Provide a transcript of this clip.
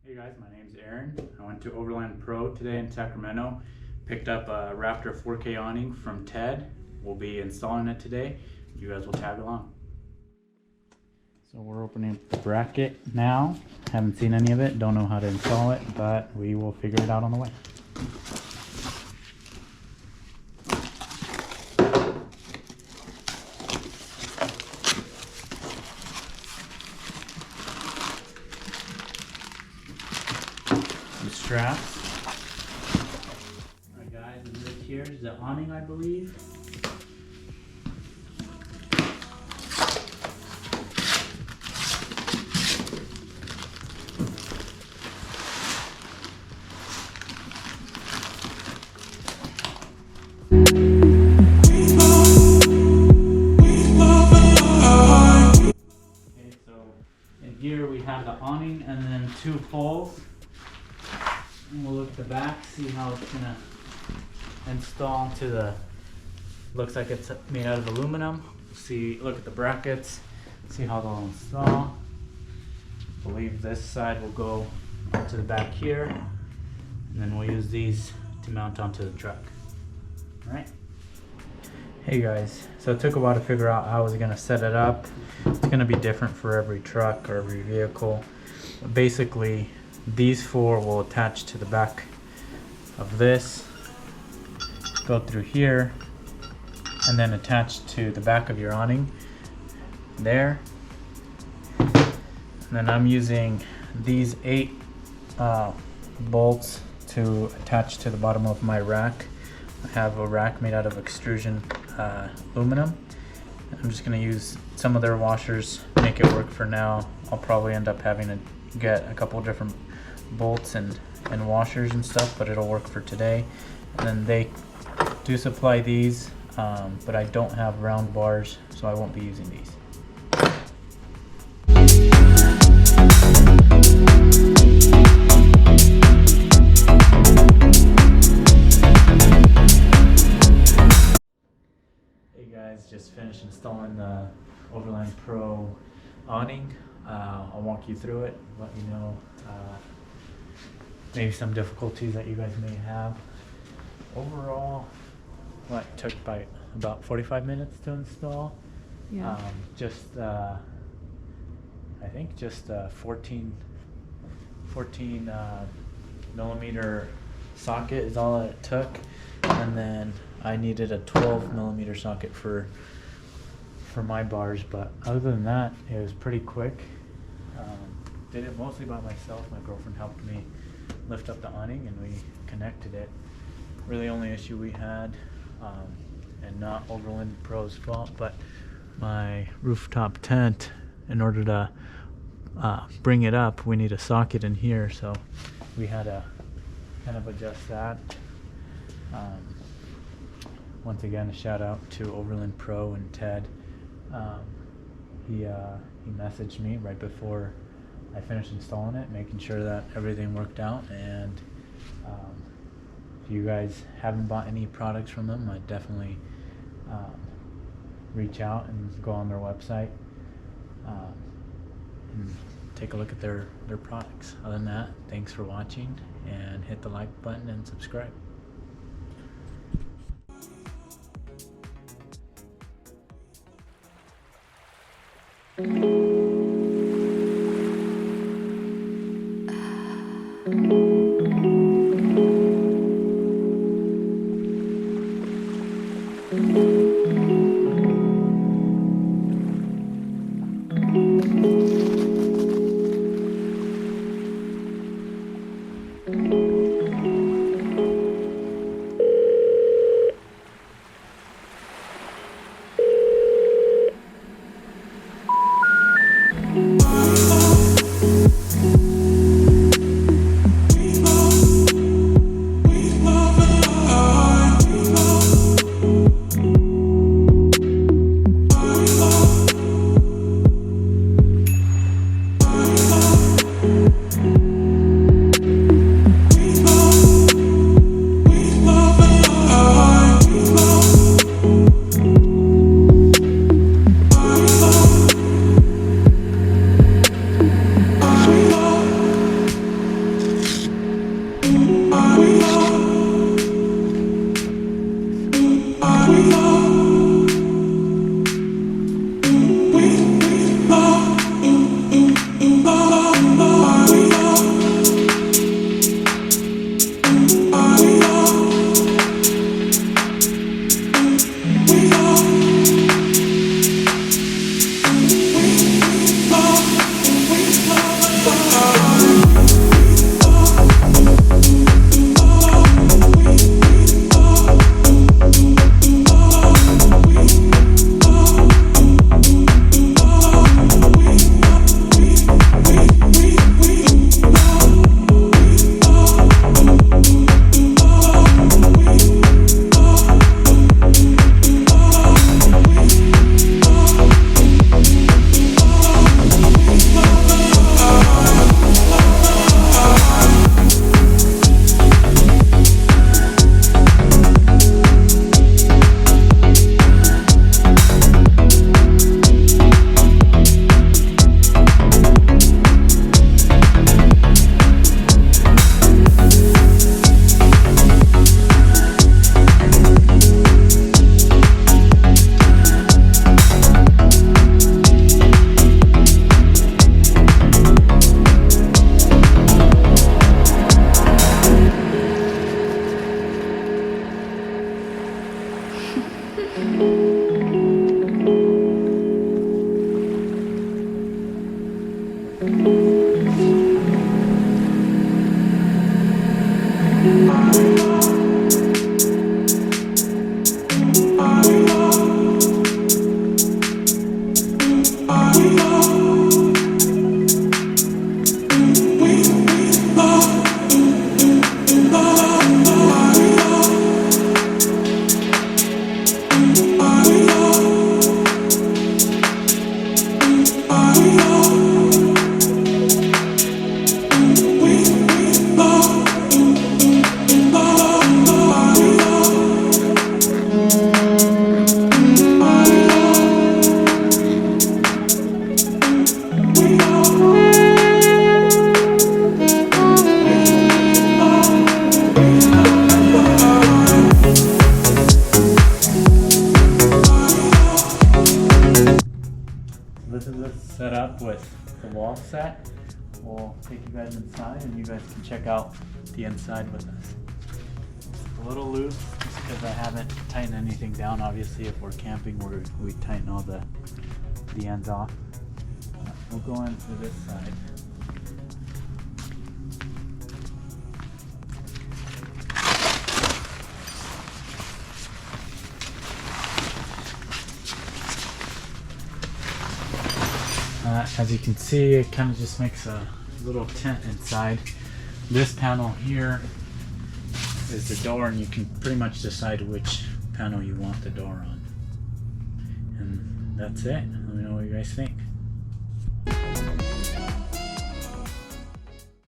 Hey guys, my name's Aaron. I went to Overland Pro today in Sacramento. Picked up a Raptor 4K awning from Ted. We'll be installing it today. You guys will tag along. So we're opening the bracket now. Haven't seen any of it, don't know how to install it, but we will figure it out on the way. Straps. Alright guys, and this here is the awning, I believe. Okay, so in here we have the awning and then two poles. And we'll look at the back, see how it's gonna install to the, looks like it's made out of aluminum. See, look at the brackets, see how they'll install. I believe this side will go onto the back here, and then we'll use these to mount onto the truck. Alright. Hey guys, so it took a while to figure out how I was gonna set it up. It's gonna be different for every truck or every vehicle. But basically, these four will attach to the back of this, go through here, and then attach to the back of your awning there. And then I'm using these 8 bolts to attach to the bottom of my rack. I have a rack made out of extrusion aluminum. I'm just going to use some of their washers, make it work for now. I'll probably end up having to get a couple different bolts and washers and stuff, but it'll work for today. And then they do supply these, but I don't have round bars, so I won't be using these. Hey guys, just finished installing the Overland Pro awning. I'll walk you through it, let you know maybe some difficulties that you guys may have. Overall, well, it took about 45 minutes to install. Yeah. I think just 14 millimeter socket is all it took, and then I needed a 12 millimeter socket for my bars, but other than that, it was pretty quick. Did it mostly by myself. My girlfriend helped me lift up the awning and we connected it. Really only issue we had, and not Overland Pro's fault, but my rooftop tent, in order to bring it up, we need a socket in here, so we had to kind of adjust that. Once again, a shout out to Overland Pro and Ted. He messaged me right before I finished installing it, making sure that everything worked out. And if you guys haven't bought any products from them, I'd definitely reach out and go on their website and take a look at their products. Other than that, thanks for watching, and hit the like button and subscribe. This is it set up with the wall set. We'll take you guys inside and you guys can check out the inside with us. It's a little loose just because I haven't tightened anything down. Obviously if we're camping we tighten all the ends off. We'll go into this side. As you can see, it kind of just makes a little tent inside. This panel here is the door, and you can pretty much decide which panel you want the door on. And that's it. Let me know what you guys think.